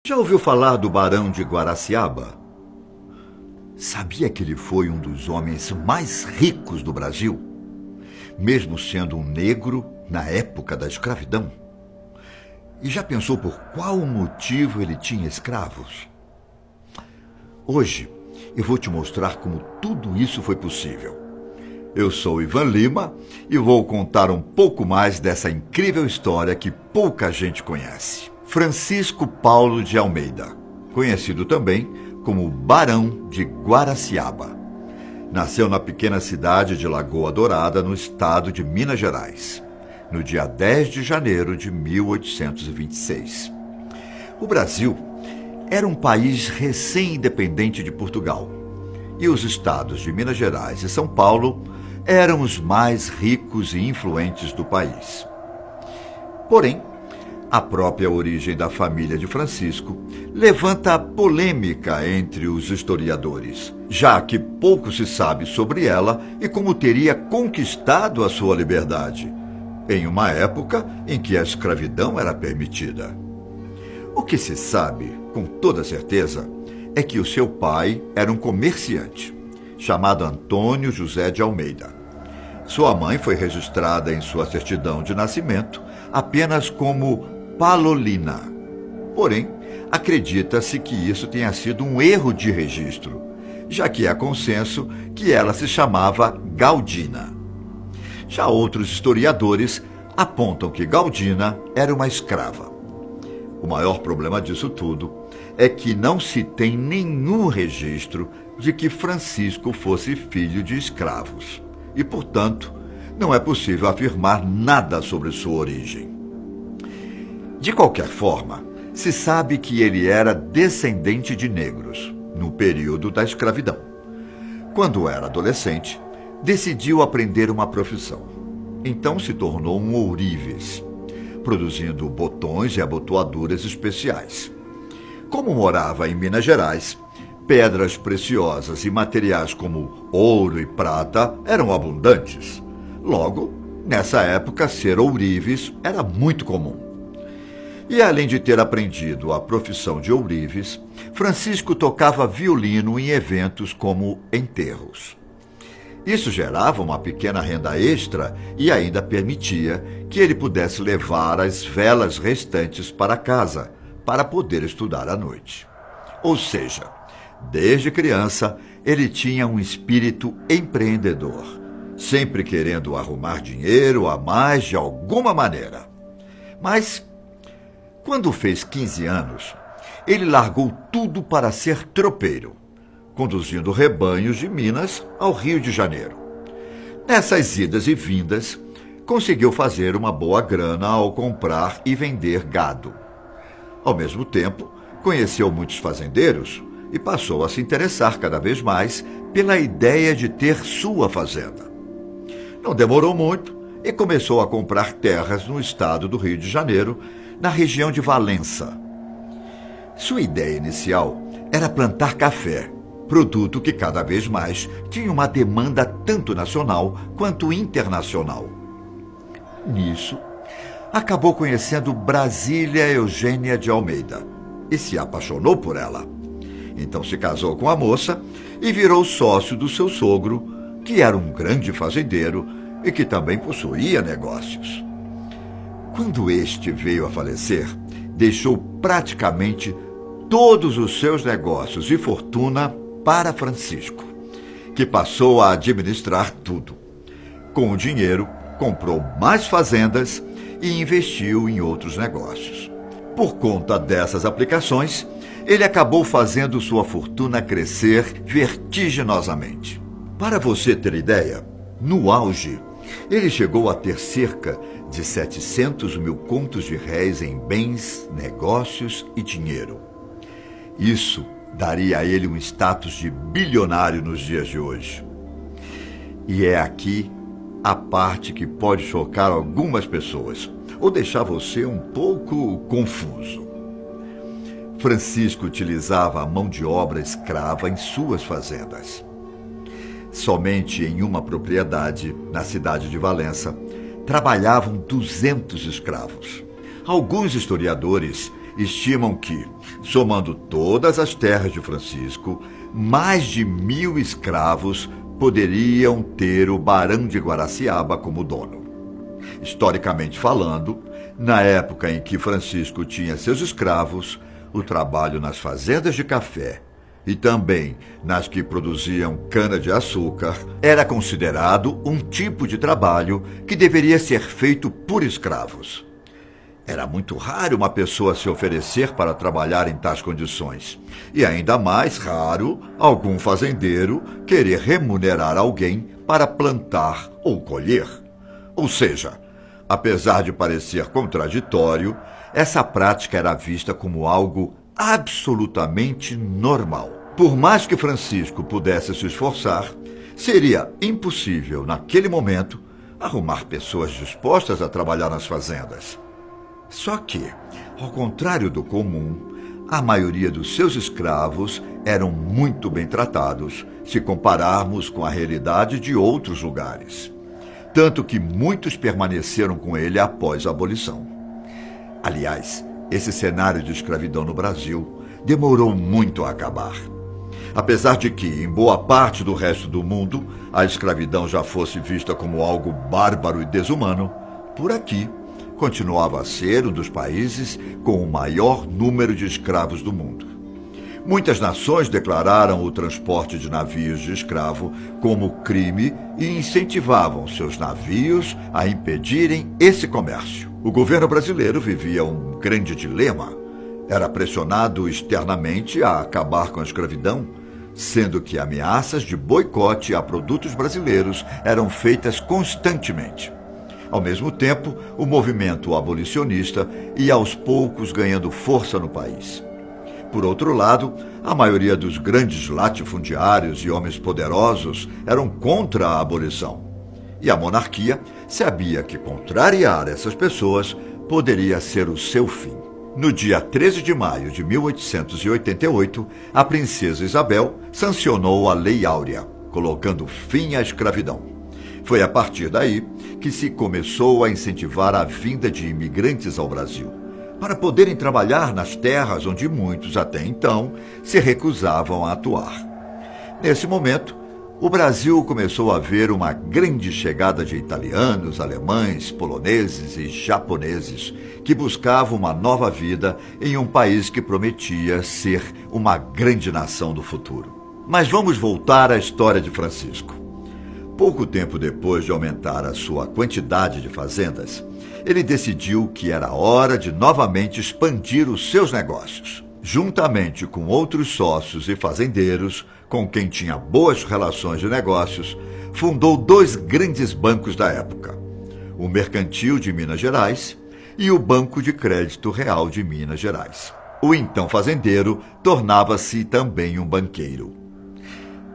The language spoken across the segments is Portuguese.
Já ouviu falar do Barão de Guaraciaba? Sabia que ele foi um dos homens mais ricos do Brasil, mesmo sendo um negro na época da escravidão? E já pensou por qual motivo ele tinha escravos? Hoje eu vou te mostrar como tudo isso foi possível. Eu sou Ivan Lima e vou contar um pouco mais dessa incrível história que pouca gente conhece. Francisco Paulo de Almeida, conhecido também como Barão de Guaraciaba. Nasceu na pequena cidade de Lagoa Dourada, no estado de Minas Gerais, no dia 10 de janeiro de 1826. O Brasil era um país recém-independente de Portugal, e os estados de Minas Gerais e São Paulo eram os mais ricos e influentes do país. Porém, a própria origem da família de Francisco levanta polêmica entre os historiadores, já que pouco se sabe sobre ela e como teria conquistado a sua liberdade, em uma época em que a escravidão era permitida. O que se sabe, com toda certeza, é que o seu pai era um comerciante, chamado Antônio José de Almeida. Sua mãe foi registrada em sua certidão de nascimento apenas como Palolina. Porém, acredita-se que isso tenha sido um erro de registro, já que há consenso que ela se chamava Galdina. Já outros historiadores apontam que Galdina era uma escrava. O maior problema disso tudo é que não se tem nenhum registro de que Francisco fosse filho de escravos e, portanto, não é possível afirmar nada sobre sua origem. De qualquer forma, se sabe que ele era descendente de negros, no período da escravidão. Quando era adolescente, decidiu aprender uma profissão. Então se tornou um ourives, produzindo botões e abotoaduras especiais. Como morava em Minas Gerais, pedras preciosas e materiais como ouro e prata eram abundantes. Logo, nessa época, ser ourives era muito comum. E além de ter aprendido a profissão de ourives, Francisco tocava violino em eventos como enterros. Isso gerava uma pequena renda extra e ainda permitia que ele pudesse levar as velas restantes para casa, para poder estudar à noite. Ou seja, desde criança, ele tinha um espírito empreendedor, sempre querendo arrumar dinheiro a mais de alguma maneira. Mas, quando fez 15 anos, ele largou tudo para ser tropeiro, conduzindo rebanhos de Minas ao Rio de Janeiro. Nessas idas e vindas, conseguiu fazer uma boa grana ao comprar e vender gado. Ao mesmo tempo, conheceu muitos fazendeiros e passou a se interessar cada vez mais pela ideia de ter sua fazenda. Não demorou muito e começou a comprar terras no estado do Rio de Janeiro, na região de Valença. Sua ideia inicial era plantar café, produto que cada vez mais tinha uma demanda tanto nacional quanto internacional. Nisso, acabou conhecendo Brasília Eugênia de Almeida e se apaixonou por ela. Então se casou com a moça e virou sócio do seu sogro, que era um grande fazendeiro e que também possuía negócios. Quando este veio a falecer, deixou praticamente todos os seus negócios e fortuna para Francisco, que passou a administrar tudo. Com o dinheiro, comprou mais fazendas e investiu em outros negócios. Por conta dessas aplicações, ele acabou fazendo sua fortuna crescer vertiginosamente. Para você ter ideia, no auge, ele chegou a ter cerca de 700 mil contos de réis em bens, negócios e dinheiro. Isso daria a ele um status de bilionário nos dias de hoje. E é aqui a parte que pode chocar algumas pessoas ou deixar você um pouco confuso. Francisco utilizava a mão de obra escrava em suas fazendas. Somente em uma propriedade, na cidade de Valença, trabalhavam 200 escravos. Alguns historiadores estimam que, somando todas as terras de Francisco, mais de 1.000 escravos poderiam ter o Barão de Guaraciaba como dono. Historicamente falando, na época em que Francisco tinha seus escravos, o trabalho nas fazendas de café e também nas que produziam cana-de-açúcar era considerado um tipo de trabalho que deveria ser feito por escravos. Era muito raro uma pessoa se oferecer para trabalhar em tais condições. E ainda mais raro algum fazendeiro querer remunerar alguém para plantar ou colher. Ou seja, apesar de parecer contraditório, essa prática era vista como algo absolutamente normal. Por mais que Francisco pudesse se esforçar, seria impossível, naquele momento, arrumar pessoas dispostas a trabalhar nas fazendas. Só que, ao contrário do comum, a maioria dos seus escravos eram muito bem tratados se compararmos com a realidade de outros lugares. Tanto que muitos permaneceram com ele após a abolição. Aliás, esse cenário de escravidão no Brasil demorou muito a acabar. Apesar de que, em boa parte do resto do mundo, a escravidão já fosse vista como algo bárbaro e desumano, por aqui, continuava a ser um dos países com o maior número de escravos do mundo. Muitas nações declararam o transporte de navios de escravo como crime e incentivavam seus navios a impedirem esse comércio. O governo brasileiro vivia um grande dilema. Era pressionado externamente a acabar com a escravidão, sendo que ameaças de boicote a produtos brasileiros eram feitas constantemente. Ao mesmo tempo, o movimento abolicionista ia aos poucos ganhando força no país. Por outro lado, a maioria dos grandes latifundiários e homens poderosos eram contra a abolição. E a monarquia sabia que contrariar essas pessoas poderia ser o seu fim. No dia 13 de maio de 1888, a princesa Isabel sancionou a Lei Áurea, colocando fim à escravidão. Foi a partir daí que se começou a incentivar a vinda de imigrantes ao Brasil, para poderem trabalhar nas terras onde muitos, até então, se recusavam a atuar. Nesse momento, o Brasil começou a ver uma grande chegada de italianos, alemães, poloneses e japoneses que buscavam uma nova vida em um país que prometia ser uma grande nação do futuro. Mas vamos voltar à história de Francisco. Pouco tempo depois de aumentar a sua quantidade de fazendas, ele decidiu que era hora de novamente expandir os seus negócios. Juntamente com outros sócios e fazendeiros, com quem tinha boas relações de negócios, fundou 2 grandes bancos da época: o Mercantil de Minas Gerais e o Banco de Crédito Real de Minas Gerais. O então fazendeiro tornava-se também um banqueiro.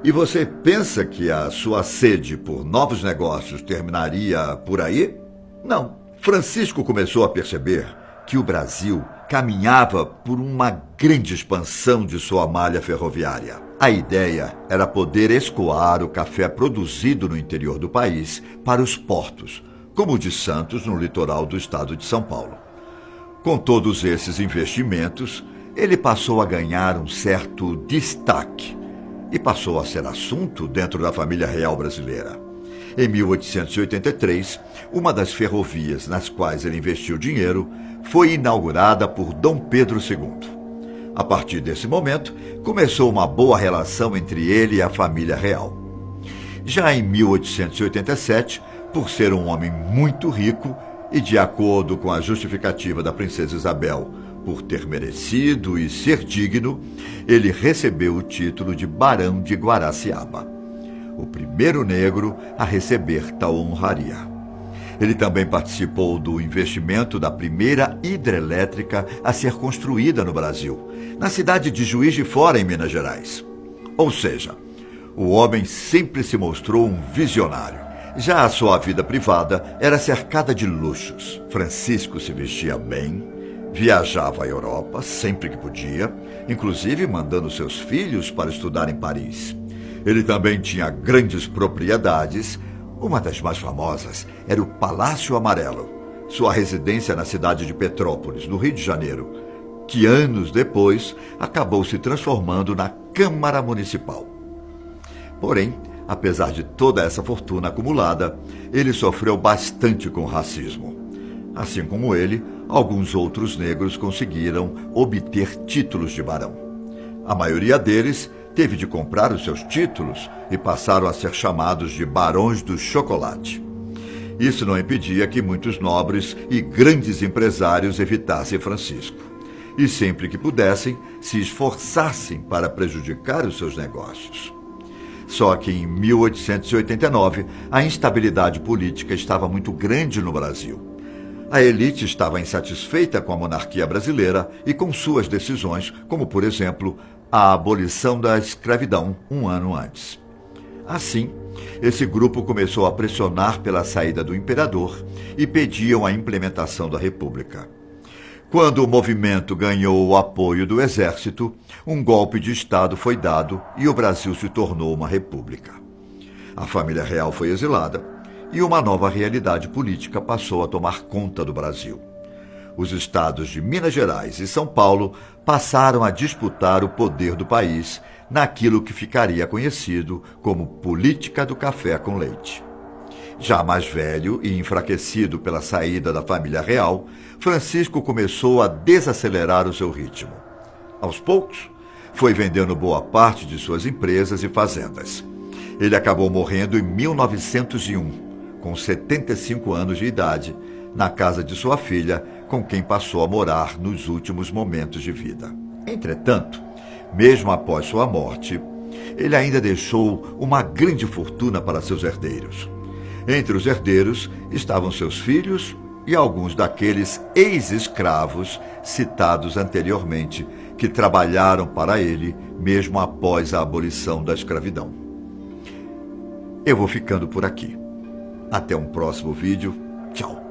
E você pensa que a sua sede por novos negócios terminaria por aí? Não. Francisco começou a perceber que o Brasil caminhava por uma grande expansão de sua malha ferroviária. A ideia era poder escoar o café produzido no interior do país para os portos, como o de Santos, no litoral do estado de São Paulo. Com todos esses investimentos, ele passou a ganhar um certo destaque e passou a ser assunto dentro da família real brasileira. Em 1883, uma das ferrovias nas quais ele investiu dinheiro foi inaugurada por Dom Pedro II. A partir desse momento, começou uma boa relação entre ele e a família real. Já em 1887, por ser um homem muito rico e de acordo com a justificativa da princesa Isabel, por ter merecido e ser digno, ele recebeu o título de Barão de Guaraciaba, o primeiro negro a receber tal honraria. Ele também participou do investimento da primeira hidrelétrica a ser construída no Brasil, na cidade de Juiz de Fora, em Minas Gerais. Ou seja, o homem sempre se mostrou um visionário. Já a sua vida privada era cercada de luxos. Francisco se vestia bem, viajava à Europa sempre que podia, inclusive mandando seus filhos para estudar em Paris. Ele também tinha grandes propriedades. Uma das mais famosas era o Palácio Amarelo, sua residência na cidade de Petrópolis, no Rio de Janeiro, que anos depois acabou se transformando na Câmara Municipal. Porém, apesar de toda essa fortuna acumulada, ele sofreu bastante com o racismo. Assim como ele, alguns outros negros conseguiram obter títulos de barão. A maioria deles teve de comprar os seus títulos e passaram a ser chamados de barões do chocolate. Isso não impedia que muitos nobres e grandes empresários evitassem Francisco e, sempre que pudessem, se esforçassem para prejudicar os seus negócios. Só que em 1889, a instabilidade política estava muito grande no Brasil. A elite estava insatisfeita com a monarquia brasileira e com suas decisões, como, por exemplo, a abolição da escravidão um ano antes. Assim, esse grupo começou a pressionar pela saída do imperador e pediam a implementação da República. Quando o movimento ganhou o apoio do exército, um golpe de Estado foi dado e o Brasil se tornou uma república. A família real foi exilada e uma nova realidade política passou a tomar conta do Brasil. Os estados de Minas Gerais e São Paulo passaram a disputar o poder do país naquilo que ficaria conhecido como política do café com leite. Já mais velho e enfraquecido pela saída da família real, Francisco começou a desacelerar o seu ritmo. Aos poucos, foi vendendo boa parte de suas empresas e fazendas. Ele acabou morrendo em 1901, com 75 anos de idade, na casa de sua filha, com quem passou a morar nos últimos momentos de vida. Entretanto, mesmo após sua morte, ele ainda deixou uma grande fortuna para seus herdeiros. Entre os herdeiros estavam seus filhos e alguns daqueles ex-escravos citados anteriormente, que trabalharam para ele mesmo após a abolição da escravidão. Eu vou ficando por aqui. Até um próximo vídeo. Tchau.